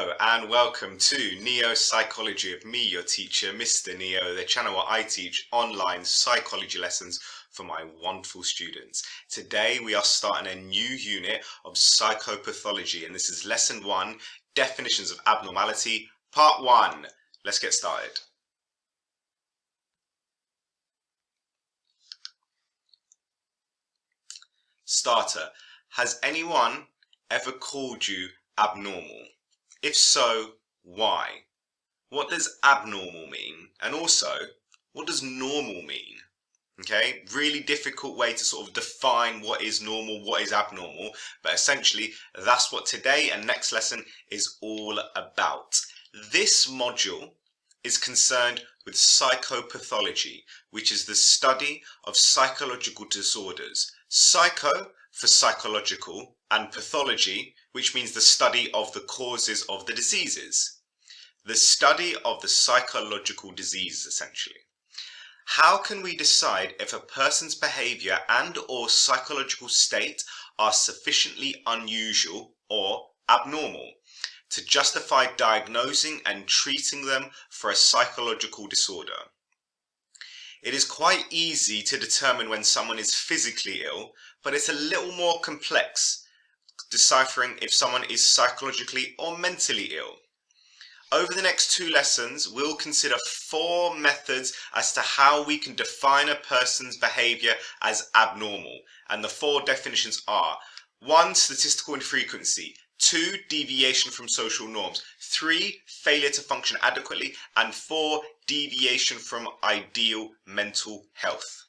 Hello and welcome to Neo Psychology of me, your teacher, Mr. Neo, the channel where I teach online psychology lessons for my wonderful students. Today we are starting a new unit of psychopathology, and this is lesson 1, definitions of abnormality, part 1. Let's get started. Starter. Has anyone ever called you abnormal? If so, why? What does abnormal mean? And also, what does normal mean? Okay, really difficult way to sort of define what is normal, what is abnormal, but essentially that's what today and next lesson is all about. This module is concerned with psychopathology, which is the study of psychological disorders. Psycho for psychological, and pathology, which means the study of the causes of the diseases. The study of the psychological diseases, essentially. How can we decide if a person's behavior and or psychological state are sufficiently unusual or abnormal to justify diagnosing and treating them for a psychological disorder? It is quite easy to determine when someone is physically ill, but it's a little more complex deciphering if someone is psychologically or mentally ill. Over the next 2 lessons, we'll consider 4 methods as to how we can define a person's behavior as abnormal. And the 4 definitions are: 1. Statistical infrequency. 2. Deviation from social norms. 3. Failure to function adequately. And 4. Deviation from ideal mental health.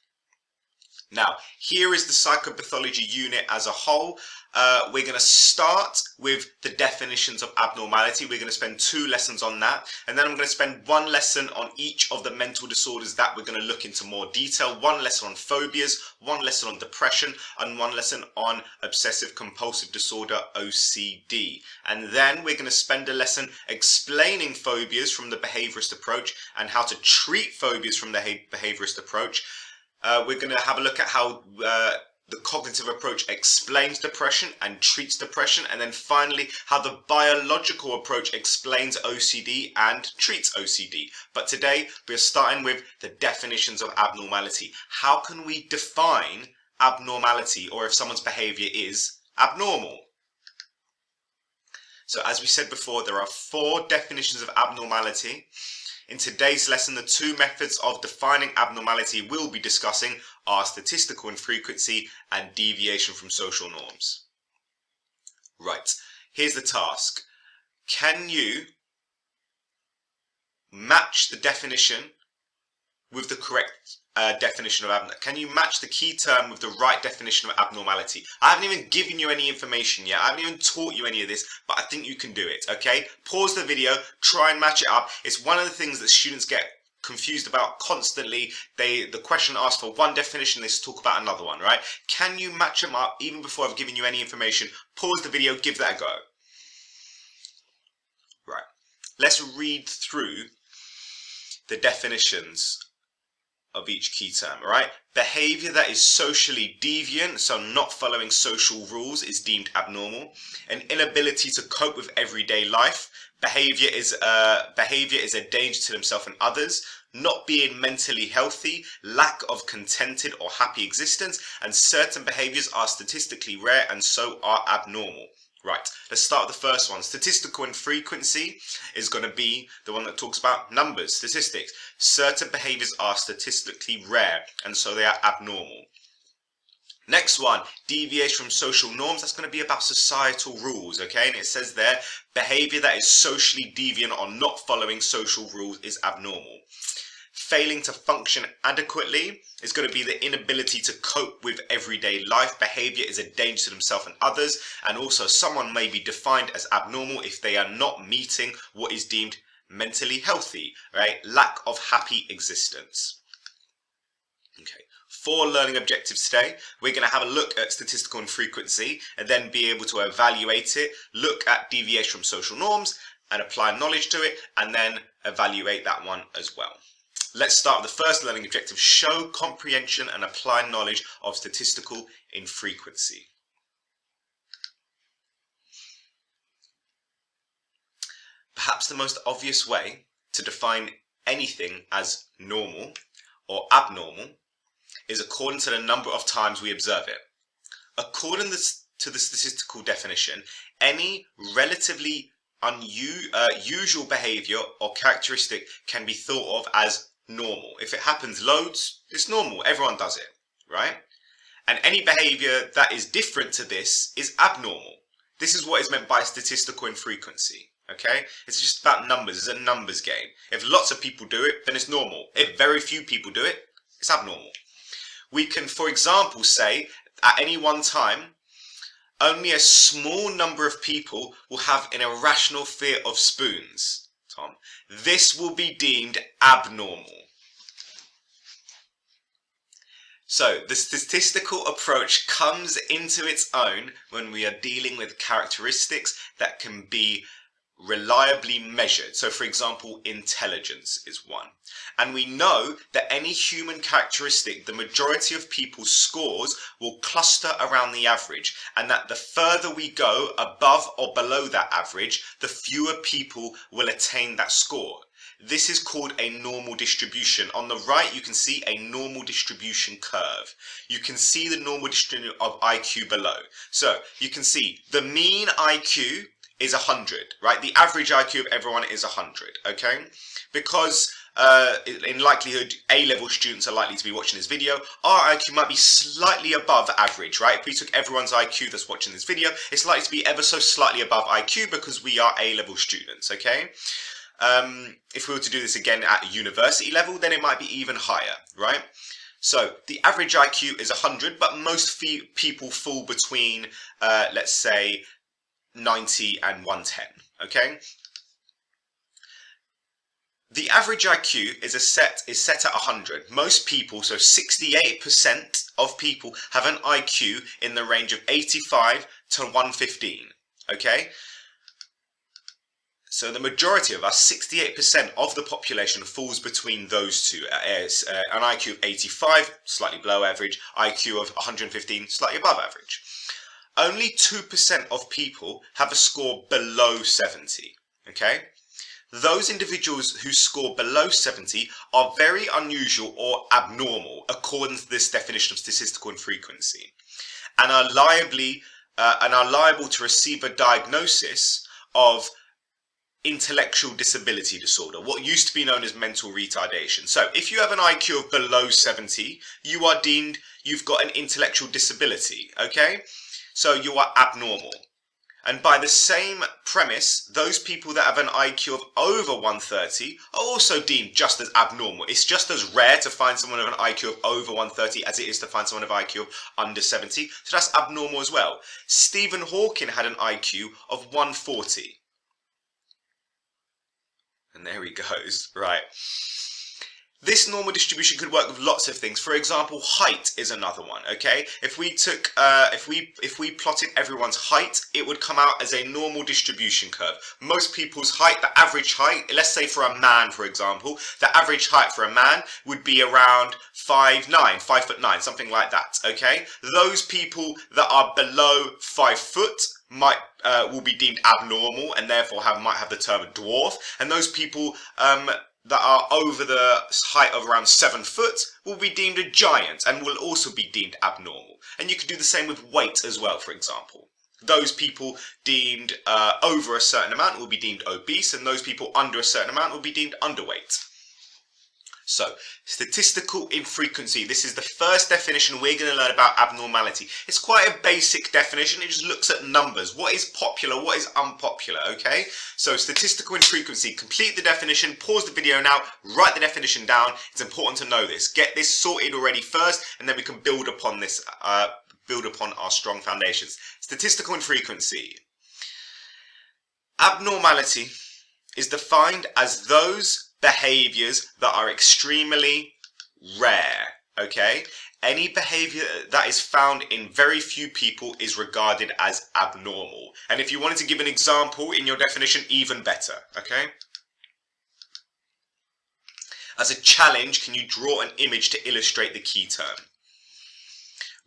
Now, here is the psychopathology unit as a whole. We're going to start with the definitions of abnormality. We're going to spend 2 lessons on that. And then I'm going to spend 1 lesson on each of the mental disorders that we're going to look into more detail. 1 lesson on phobias, 1 lesson on depression, and 1 lesson on obsessive compulsive disorder, OCD. And then we're going to spend a lesson explaining phobias from the behaviorist approach and how to treat phobias from the behaviorist approach. We're going to have a look at how the cognitive approach explains depression and treats depression, and then finally how the biological approach explains OCD and treats OCD. But today we're starting with the definitions of abnormality. How can we define abnormality, or if someone's behavior is abnormal? So as we said before, there are 4 definitions of abnormality. In today's lesson, the 2 methods of defining abnormality we'll be discussing are statistical infrequency and deviation from social norms. Right, here's the task. Can you match the definition with the correct definition of abnormality? Can you match the key term with the right definition of abnormality? I haven't even given you any information yet. I haven't even taught you any of this, but I think you can do it, okay? Pause the video, try and match it up. It's one of the things that students get confused about constantly. The question asks for one definition, they talk about another one, right? Can you match them up even before I've given you any information? Pause the video, give that a go. Right, let's read through the definitions of each key term, right? Behavior that is socially deviant, so not following social rules, is deemed abnormal. An inability to cope with everyday life. Behavior is a danger to themselves and others. Not being mentally healthy, lack of contented or happy existence, and certain behaviors are statistically rare and so are abnormal. Right, let's start with the first one. Statistical infrequency is going to be the one that talks about numbers, statistics. Certain behaviors are statistically rare and so they are abnormal. Next one, deviation from social norms. That's going to be about societal rules, okay? And it says there, behavior that is socially deviant or not following social rules is abnormal. Failing to function adequately is going to be the inability to cope with everyday life. Behavior is a danger to themselves and others, and also someone may be defined as abnormal if they are not meeting what is deemed mentally healthy, right? Lack of happy existence. Okay, 4 learning objectives today. We're going to have a look at statistical infrequency and then be able to evaluate it, look at deviation from social norms and apply knowledge to it, and then evaluate that one as well. Let's start with the first learning objective: show comprehension and apply knowledge of statistical infrequency. Perhaps the most obvious way to define anything as normal or abnormal is according to the number of times we observe it. According to the statistical definition, any relatively unusual behavior or characteristic can be thought of as normal. If it happens loads, it's normal. Everyone does it, right? And any behavior that is different to this is abnormal. This is what is meant by statistical infrequency, okay? It's just about numbers. It's a numbers game. If lots of people do it, then it's normal. If very few people do it, it's abnormal. We can, for example, say at any one time, only a small number of people will have an irrational fear of spoons, Tom. This will be deemed abnormal. So the statistical approach comes into its own when we are dealing with characteristics that can be reliably measured. So for example, intelligence is one. And we know that any human characteristic, the majority of people's scores will cluster around the average, and that the further we go above or below that average, the fewer people will attain that score. This is called a normal distribution. On the right, you can see a normal distribution curve. You can see the normal distribution of IQ below. So you can see the mean IQ is 100, right? The average IQ of everyone is 100, okay? Because in likelihood, A-level students are likely to be watching this video, our IQ might be slightly above average, right? If we took everyone's IQ that's watching this video, it's likely to be ever so slightly above IQ because we are A-level students, okay? If we were to do this again at a university level, then it might be even higher, right? So the average IQ is 100, but most people fall between, let's say, 90 and 110, okay? The average IQ is set at 100. Most people, so 68% of people, have an IQ in the range of 85 to 115, okay? So the majority of us, 68% of the population, falls between those two. An IQ of 85, slightly below average, IQ of 115, slightly above average. Only 2% of people have a score below 70, okay? Those individuals who score below 70 are very unusual or abnormal according to this definition of statistical infrequency, and are liable to receive a diagnosis of intellectual disability disorder, what used to be known as mental retardation. So if you have an IQ of below 70, you are deemed you've got an intellectual disability, okay? So you are abnormal. And by the same premise, those people that have an IQ of over 130 are also deemed just as abnormal. It's just as rare to find someone with an IQ of over 130 as it is to find someone with an IQ of under 70. So that's abnormal as well. Stephen Hawking had an IQ of 140. And there he goes, right. This normal distribution could work with lots of things. For example, height is another one, okay? If we took, if we plotted everyone's height, it would come out as a normal distribution curve. Most people's height, the average height, let's say for a man, for example, the average height for a man would be around 5'9", 5'9", something like that, okay? Those people that are below 5 foot will be deemed abnormal and therefore might have the term dwarf, and those people that are over the height of around 7 foot will be deemed a giant and will also be deemed abnormal. And you could do the same with weight as well, for example. Those people deemed over a certain amount will be deemed obese, and those people under a certain amount will be deemed underweight. So, statistical infrequency. This is the first definition we're going to learn about abnormality. It's quite a basic definition. It just looks at numbers. What is popular? What is unpopular? Okay? So, statistical infrequency. Complete the definition. Pause the video now. Write the definition down. It's important to know this. Get this sorted already first, and then we can build upon this. Build upon our strong foundations. Statistical infrequency. Abnormality is defined as those behaviors that are extremely rare, okay? Any behavior that is found in very few people is regarded as abnormal. And if you wanted to give an example in your definition, even better, okay? As a challenge, can you draw an image to illustrate the key term?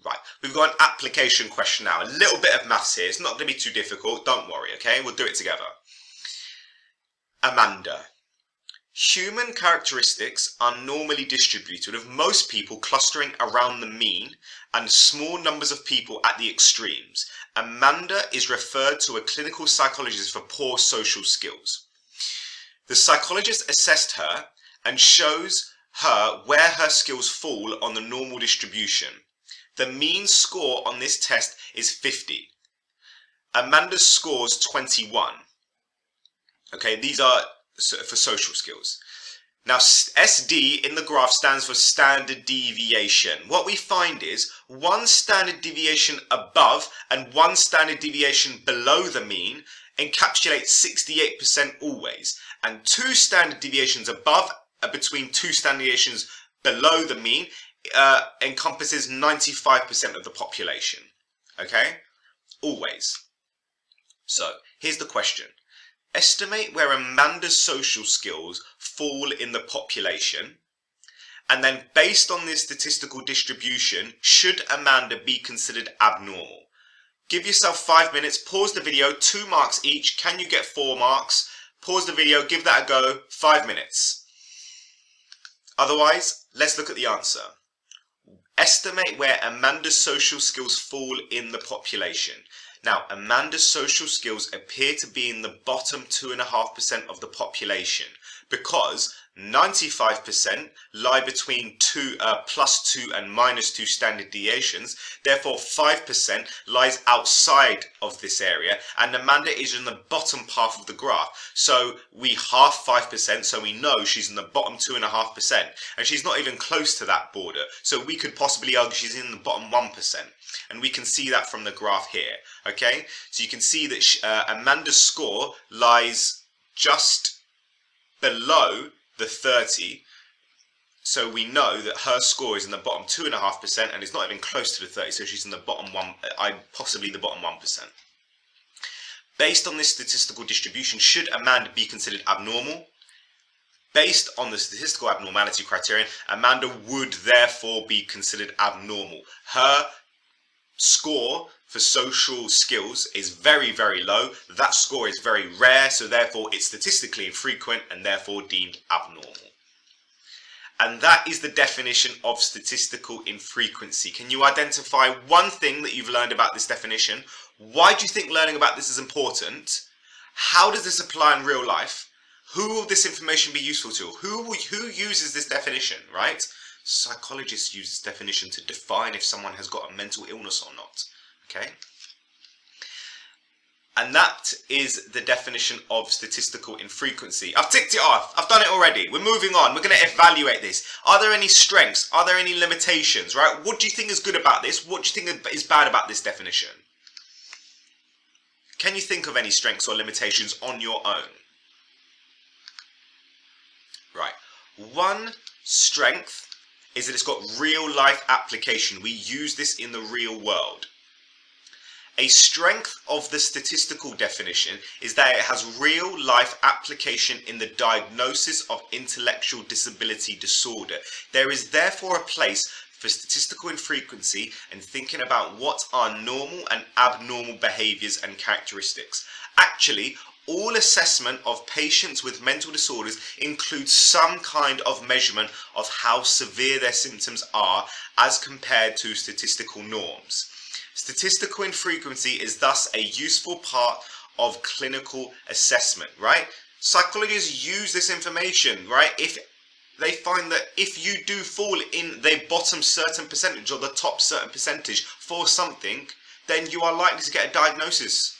Right, we've got an application question now. A little bit of maths here. It's not going to be too difficult. Don't worry, okay? We'll do it together. Amanda. Human characteristics are normally distributed, with most people clustering around the mean and small numbers of people at the extremes. Amanda is referred to a clinical psychologist for poor social skills. The psychologist assessed her and shows her where her skills fall on the normal distribution. The mean score on this test is 50. Amanda's score is 21. Okay, these are for social skills. Now, SD in the graph stands for standard deviation. What we find is one standard deviation above and one standard deviation below the mean encapsulates 68% always, and two standard deviations above between two standard deviations below the mean encompasses 95% of the population. Okay, always. So here's the question. Estimate where Amanda's social skills fall in the population, and then based on this statistical distribution, should Amanda be considered abnormal? Give yourself 5 minutes, pause the video, 2 marks each. Can you get 4 marks? Pause the video, give that a go, 5 minutes. Otherwise, let's look at the answer. Estimate where Amanda's social skills fall in the population. Now, Amanda's social skills appear to be in the bottom 2.5% of the population because 95% lie between +2 and -2 standard deviations. Therefore, 5% lies outside of this area, and Amanda is in the bottom half of the graph. So we half 5%, so we know she's in the bottom 2.5%, and she's not even close to that border. So we could possibly argue she's in the bottom 1%, and we can see that from the graph here. Okay, so you can see that Amanda's score lies just below the 30, so we know that her score is in the bottom 2.5% and is not even close to the 30, so she's in the bottom possibly the bottom 1%. Based on this statistical distribution, should Amanda be considered abnormal? Based on the statistical abnormality criterion, Amanda would therefore be considered abnormal. Her score for social skills is very, very low. That score is very rare, so therefore it's statistically infrequent and therefore deemed abnormal. And that is the definition of statistical infrequency. Can you identify one thing that you've learned about this definition? Why do you think learning about this is important? How does this apply in real life? Who will this information be useful to? Who uses this definition, right? Psychologists use this definition to define if someone has got a mental illness or not. Okay? And that is the definition of statistical infrequency. I've ticked it off. I've done it already. We're moving on. We're going to evaluate this. Are there any strengths? Are there any limitations? Right? What do you think is good about this? What do you think is bad about this definition? Can you think of any strengths or limitations on your own? Right. One strength is that it's got real life application. We use this in the real world. A strength of the statistical definition is that it has real life application in the diagnosis of intellectual disability disorder. There is therefore a place for statistical infrequency and thinking about what are normal and abnormal behaviors and characteristics. Actually, all assessment of patients with mental disorders includes some kind of measurement of how severe their symptoms are as compared to statistical norms. Statistical infrequency is thus a useful part of clinical assessment, right? Psychologists use this information, right? If they find that if you do fall in the bottom certain percentage or the top certain percentage for something, then you are likely to get a diagnosis.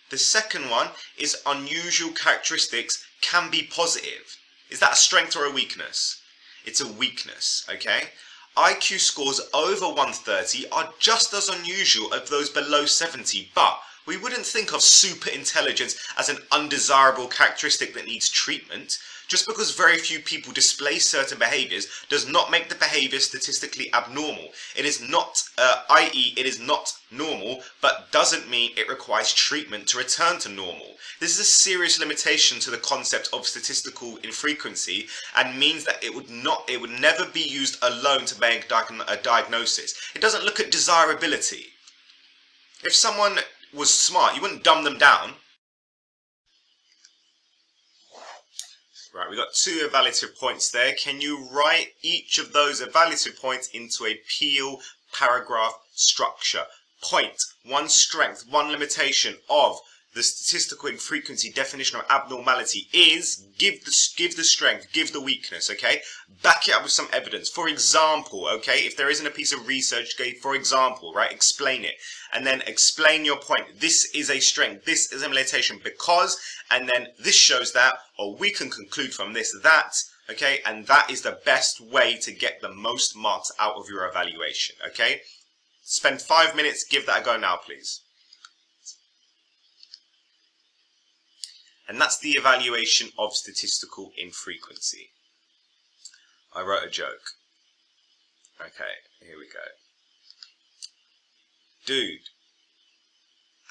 The second one is unusual characteristics can be positive. Is that a strength or a weakness? It's a weakness, okay? IQ scores over 130 are just as unusual as those below 70, but we wouldn't think of super intelligence as an undesirable characteristic that needs treatment. Just because very few people display certain behaviors does not make the behavior statistically abnormal. It is not, i.e. it is not normal, but doesn't mean it requires treatment to return to normal. This is a serious limitation to the concept of statistical infrequency and means that it would never be used alone to make a diagnosis. It doesn't look at desirability. If someone was smart, you wouldn't dumb them down. Right, we've got 2 evaluative points there. Can you write each of those evaluative points into a Peel paragraph structure? Point, 1 strength, 1 limitation of the statistical infrequency definition of abnormality is give the strength, give the weakness, okay? Back it up with some evidence. For example, okay, if there isn't a piece of research, okay, for example, right, explain it. And then explain your point. This is a strength, this is a limitation because, and then this shows that, or we can conclude from this that, okay, and that is the best way to get the most marks out of your evaluation, okay? Spend 5 minutes, give that a go now, please. And that's the evaluation of statistical infrequency. I wrote a joke. Okay, here we go. Dude,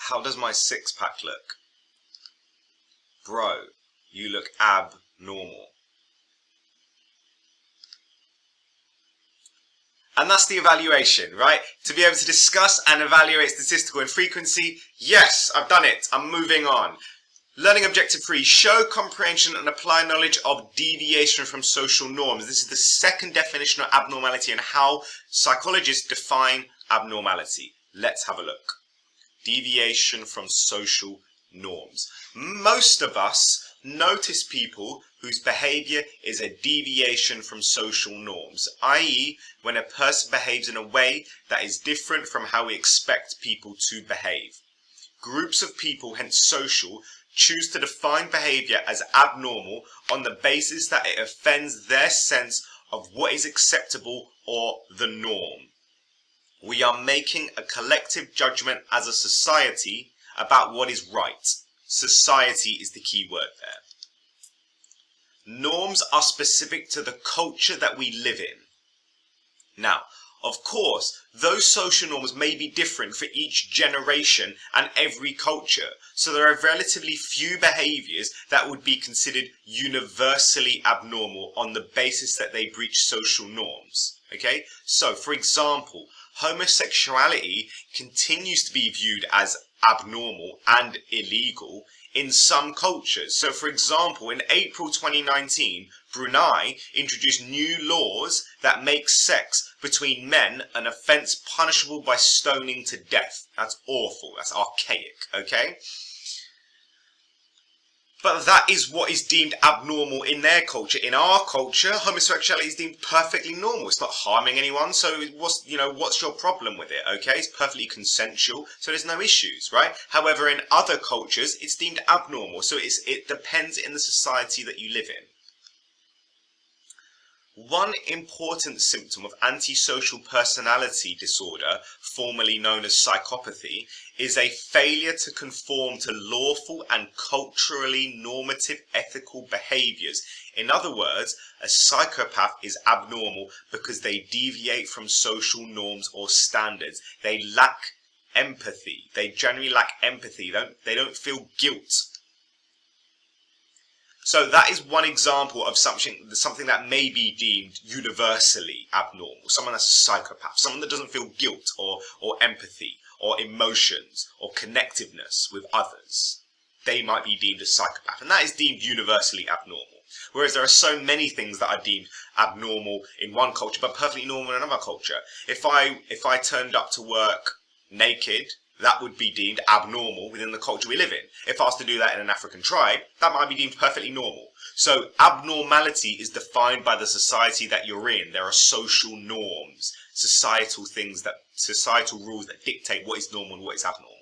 how does my 6-pack look? Bro, you look abnormal. And that's the evaluation, right? To be able to discuss and evaluate statistical infrequency, yes, I've done it. I'm moving on. Learning objective 3, show comprehension and apply knowledge of deviation from social norms. This is the second definition of abnormality and how psychologists define abnormality. Let's have a look. Deviation from social norms. Most of us notice people whose behavior is a deviation from social norms, i.e., when a person behaves in a way that is different from how we expect people to behave. Groups of people, hence social, choose to define behavior as abnormal on the basis that it offends their sense of what is acceptable or the norm. We are making a collective judgment as a society about what is right. Society is the key word there. Norms are specific to the culture that we live in. Now, of course, those social norms may be different for each generation and every culture, so there are relatively few behaviours that would be considered universally abnormal on the basis that they breach social norms. Okay? So, for example, homosexuality continues to be viewed as abnormal and illegal in some cultures. So, for example, in April 2019, Brunei introduced new laws that make sex between men an offence punishable by stoning to death. That's awful. That's archaic, okay? But that is what is deemed abnormal in their culture. In our culture, homosexuality is deemed perfectly normal. It's not harming anyone, so what's your problem with it, okay? It's perfectly consensual, so there's no issues, right? However, in other cultures, it's deemed abnormal, so it depends in the society that you live in. One important symptom of antisocial personality disorder, formerly known as psychopathy, is a failure to conform to lawful and culturally normative ethical behaviours. In other words, a psychopath is abnormal because they deviate from social norms or standards. They lack empathy. They generally lack empathy. They don't feel guilt. So that is one example of something that may be deemed universally abnormal. Someone that's a psychopath, someone that doesn't feel guilt or empathy or emotions or connectiveness with others. They might be deemed a psychopath, and that is deemed universally abnormal. Whereas there are so many things that are deemed abnormal in one culture but perfectly normal in another culture. If I turned up to work naked, that would be deemed abnormal within the culture we live in. If I was to do that in an African tribe, that might be deemed perfectly normal. So abnormality is defined by the society that you're in. There are social norms, societal rules that dictate what is normal and what is abnormal.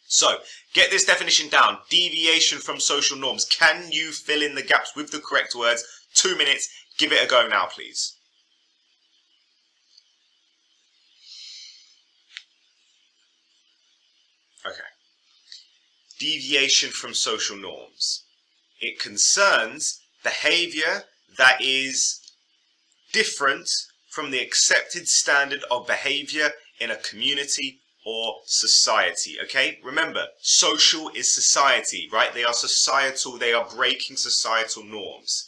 So, get this definition down. Deviation from social norms. Can you fill in the gaps with the correct words? 2 minutes. Give it a go now, please. Okay. Deviation from social norms. It concerns behavior that is different from the accepted standard of behavior in a community or society. Okay? Remember, social is society, right? They are societal, they are breaking societal norms.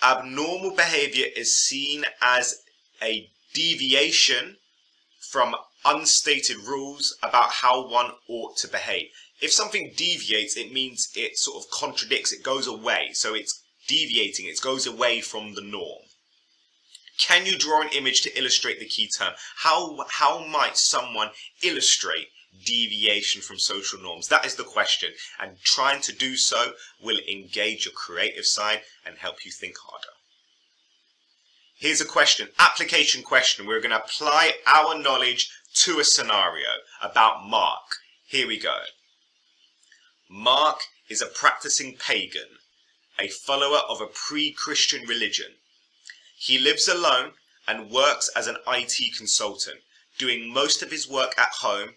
Abnormal behavior is seen as a deviation from unstated rules about how one ought to behave. If something deviates, it means it sort of contradicts, it goes away. So it's deviating, it goes away from the norm. Can you draw an image to illustrate the key term? How might someone illustrate deviation from social norms? That is the question, and trying to do so will engage your creative side and help you think harder. Here's a question, application question. We're going to apply our knowledge to a scenario about Mark. Here we go. Mark is a practicing pagan, a follower of a pre-Christian religion. He lives alone and works as an IT consultant, doing most of his work at home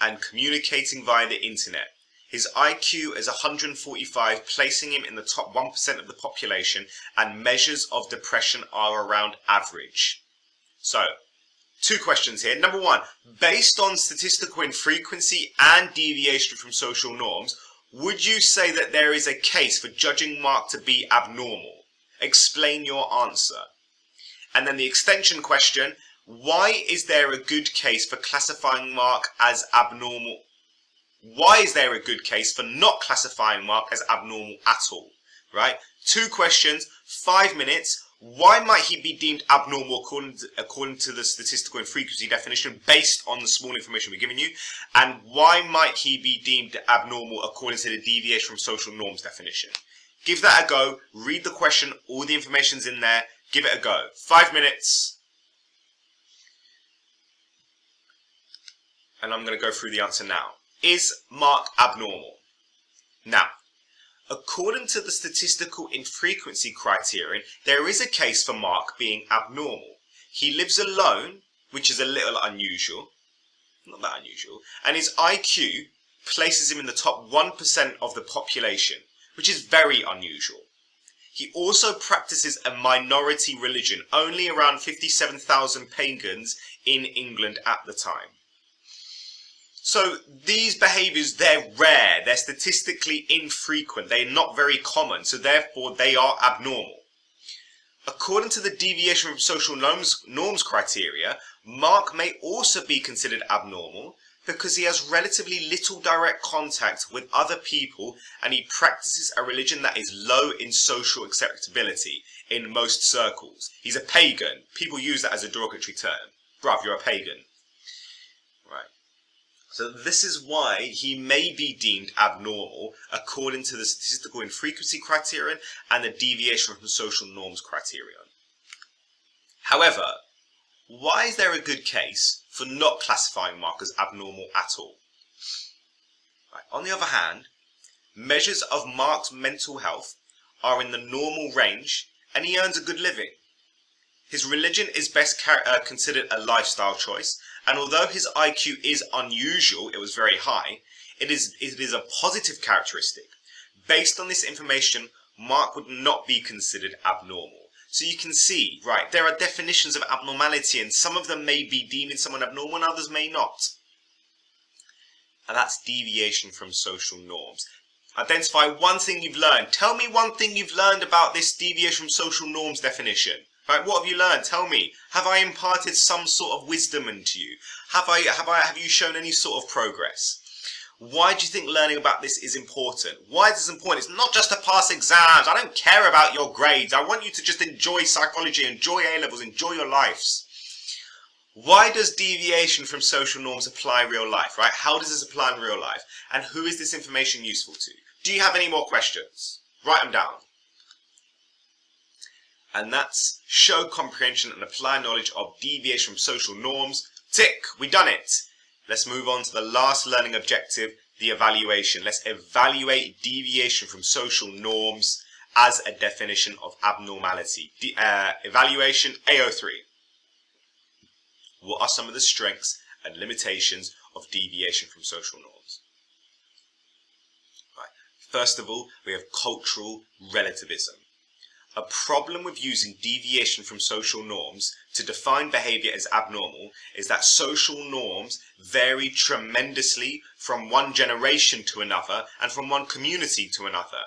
and communicating via the internet. His IQ is 145, placing him in the top 1% of the population, and measures of depression are around average. So, two questions here. Number one, based on statistical infrequency and deviation from social norms, would you say that there is a case for judging Mark to be abnormal? Explain your answer. And then the extension question, why is there a good case for classifying Mark as abnormal? Why is there a good case for not classifying Mark as abnormal at all? Right? Two questions, 5 minutes. Why might he be deemed abnormal according to the statistical infrequency definition based on the small information we're giving you? And why might he be deemed abnormal according to the deviation from social norms definition? Give that a go. Read the question. All the information's in there. Give it a go. 5 minutes. And I'm going to go through the answer now. Is Mark abnormal? Now, according to the statistical infrequency criterion, there is a case for Mark being abnormal. He lives alone, which is a little unusual, not that unusual, and his IQ places him in the top 1% of the population, which is very unusual. He also practices a minority religion, only around 57,000 pagans in England at the time. So these behaviours, they're rare, they're statistically infrequent, they're not very common, so therefore they are abnormal. According to the deviation from social norms criteria, Mark may also be considered abnormal because he has relatively little direct contact with other people and he practices a religion that is low in social acceptability in most circles. He's a pagan. People use that as a derogatory term. Bruv, you're a pagan. Right. So this is why he may be deemed abnormal according to the statistical infrequency criterion and the deviation from social norms criterion. However, why is there a good case for not classifying Mark as abnormal at all? Right. On the other hand, measures of Mark's mental health are in the normal range and he earns a good living. His religion is best considered a lifestyle choice, and although his IQ is unusual, it was very high, it is a positive characteristic. Based on this information, Mark would not be considered abnormal. So you can see, right, there are definitions of abnormality and some of them may be deeming someone abnormal and others may not. And that's deviation from social norms. Identify one thing you've learned. Tell me one thing you've learned about this deviation from social norms definition. Right, what have you learned? Tell me. Have I imparted some sort of wisdom into you? Have you shown any sort of progress? Why do you think learning about this is important? Why is this important? It's not just to pass exams. I don't care about your grades. I want you to just enjoy psychology, enjoy A-levels, enjoy your lives. Why does deviation from social norms apply in real life, right? How does this apply in real life? And who is this information useful to? Do you have any more questions? Write them down. And that's show comprehension and apply knowledge of deviation from social norms. Tick, we done it. Let's move on to the last learning objective, the evaluation. Let's evaluate deviation from social norms as a definition of abnormality. Evaluation AO3. What are some of the strengths and limitations of deviation from social norms? Right. First of all, we have cultural relativism. A problem with using deviation from social norms to define behavior as abnormal is that social norms vary tremendously from one generation to another and from one community to another.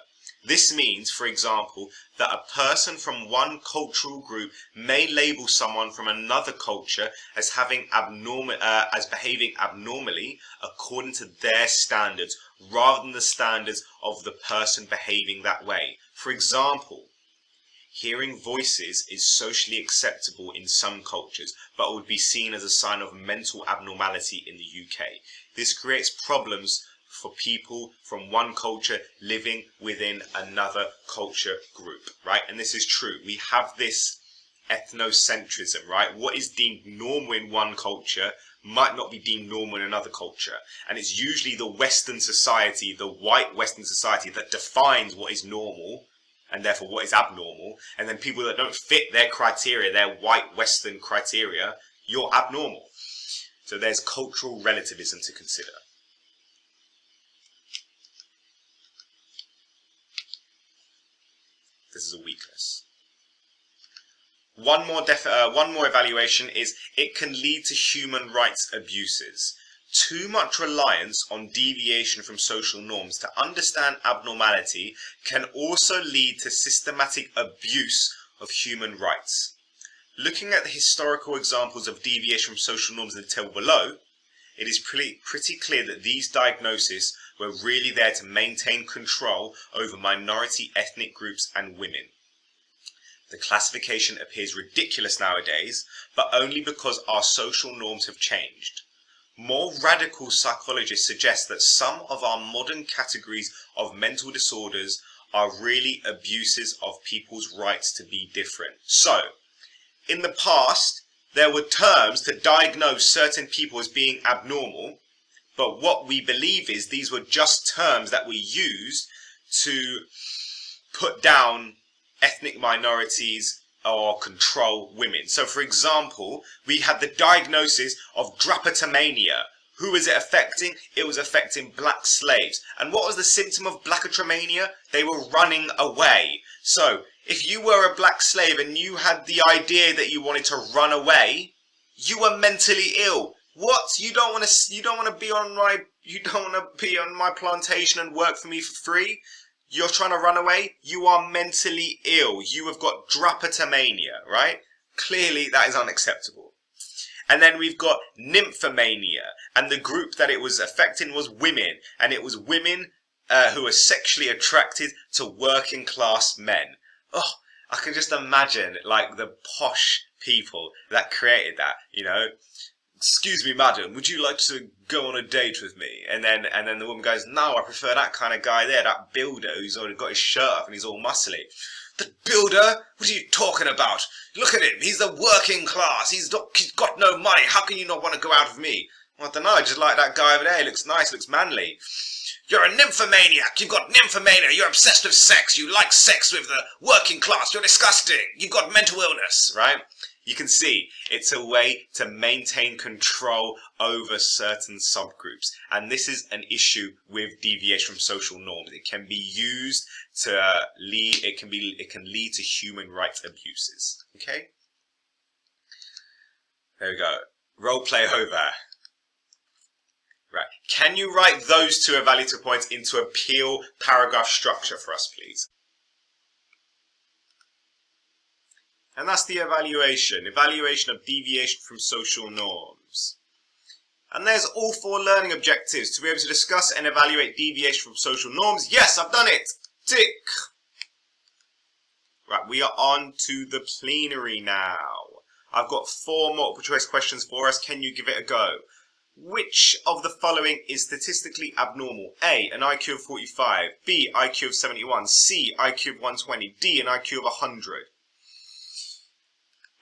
This means, for example, that a person from one cultural group may label someone from another culture as behaving abnormally according to their standards, rather than the standards of the person behaving that way. For example, hearing voices is socially acceptable in some cultures, but would be seen as a sign of mental abnormality in the UK. This creates problems for people from one culture living within another culture group, right? And this is true. We have this ethnocentrism, right? What is deemed normal in one culture might not be deemed normal in another culture. And it's usually the Western society, the white Western society, that defines what is normal and therefore what is abnormal. And then people that don't fit their criteria, their white Western criteria, you're abnormal. So there's cultural relativism to consider. This is a weakness. One more evaluation is it can lead to human rights abuses. Too much reliance on deviation from social norms to understand abnormality can also lead to systematic abuse of human rights. Looking at the historical examples of deviation from social norms in the table below, it is pretty clear that these diagnoses were really there to maintain control over minority ethnic groups and women. The classification appears ridiculous nowadays, but only because our social norms have changed. More radical psychologists suggest that some of our modern categories of mental disorders are really abuses of people's rights to be different. So, in the past, there were terms to diagnose certain people as being abnormal, but what we believe is these were just terms that were used to put down ethnic minorities or control women. So, for example, we had the diagnosis of drapetomania. Who was it affecting? It was affecting black slaves. And what was the symptom of blackotomania? They were running away. So, if you were a black slave and you had the idea that you wanted to run away, you were mentally ill. What? You don't want to be on my plantation and work for me for free? You're trying to run away? You are mentally ill. You have got drapetomania, right? Clearly that is unacceptable. And then we've got nymphomania, and the group that it was affecting was women, and it was women who were sexually attracted to working class men. Oh, I can just imagine like the posh people that created that, you know. Excuse me, madam, would you like to go on a date with me? And then the woman goes, no, I prefer that kind of guy there, that builder who's already got his shirt up and he's all muscly. The builder? What are you talking about? Look at him, he's the working class, he's got no money, how can you not want to go out with me? Well, I don't know, I just like that guy over there, he looks nice, looks manly. You're a nymphomaniac, you've got nymphomania, you're obsessed with sex, you like sex with the working class, you're disgusting, you've got mental illness, right? You can see it's a way to maintain control over certain subgroups. And this is an issue with deviation from social norms. It can be used to it can lead to human rights abuses. Okay? There we go. Role play over. Right. Can you write those two evaluative points into a peel paragraph structure for us, please? And that's the evaluation of deviation from social norms. And there's all 4 learning objectives to be able to discuss and evaluate deviation from social norms. Yes, I've done it. Tick. Right, we are on to the plenary now. I've got 4 multiple choice questions for us. Can you give it a go? Which of the following is statistically abnormal? A, an IQ of 45. B, IQ of 71. C, IQ of 120. D, an IQ of 100.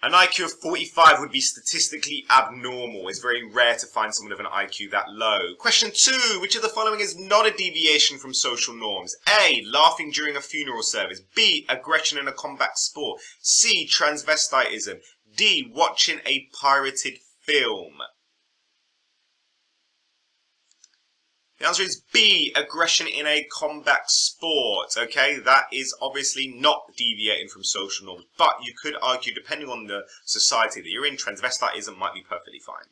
An IQ of 45 would be statistically abnormal. It's very rare to find someone with an IQ that low. Question 2. Which of the following is not a deviation from social norms? A, laughing during a funeral service. B, aggression in a combat sport. C, transvestitism. D, watching a pirated film. The answer is B, aggression in a combat sport. Okay, that is obviously not deviating from social norms, but you could argue, depending on the society that you're in, transvestitism might be perfectly fine.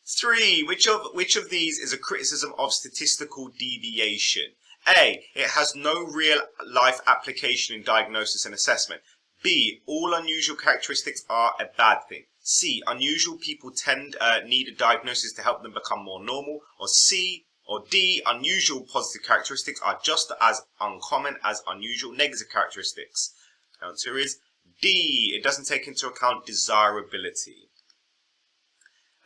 3, which of these is a criticism of statistical deviation? A, it has no real-life application in diagnosis and assessment. B, all unusual characteristics are a bad thing. C, unusual people need a diagnosis to help them become more normal. Or C or D, unusual positive characteristics are just as uncommon as unusual negative characteristics. The answer is D, it doesn't take into account desirability.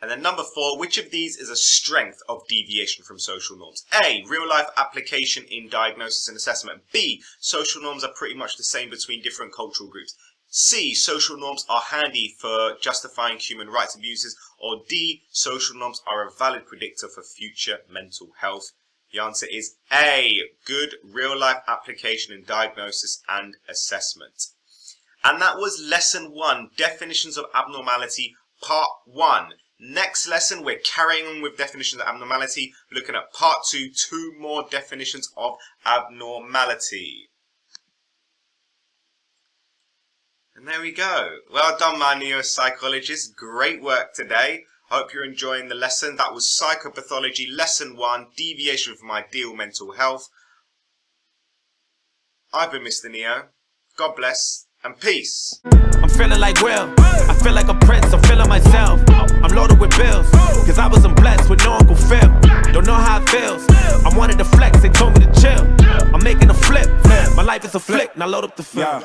And then number 4, which of these is a strength of deviation from social norms? A, real-life application in diagnosis and assessment. B, social norms are pretty much the same between different cultural groups. C, social norms are handy for justifying human rights abuses. Or D, social norms are a valid predictor for future mental health. The answer is A, good real-life application in diagnosis and assessment. And that was Lesson 1, Definitions of Abnormality, Part 1. Next lesson, we're carrying on with definitions of abnormality, looking at Part 2, 2 more definitions of abnormality. And there we go. Well done, my neuropsychologists. Great work today. I hope you're enjoying the lesson. That was Psychopathology, Lesson 1, Deviation from Ideal Mental Health. I've been Mr. Neo. God bless and peace. I'm feeling like Will. I feel like a prince. I'm feeling myself. I'm loaded with bills, cause I wasn't blessed with no Uncle Phil. Don't know how it feels. I wanted to flex, they told me to chill. I'm making a flip. My life is a flick, now load up the film.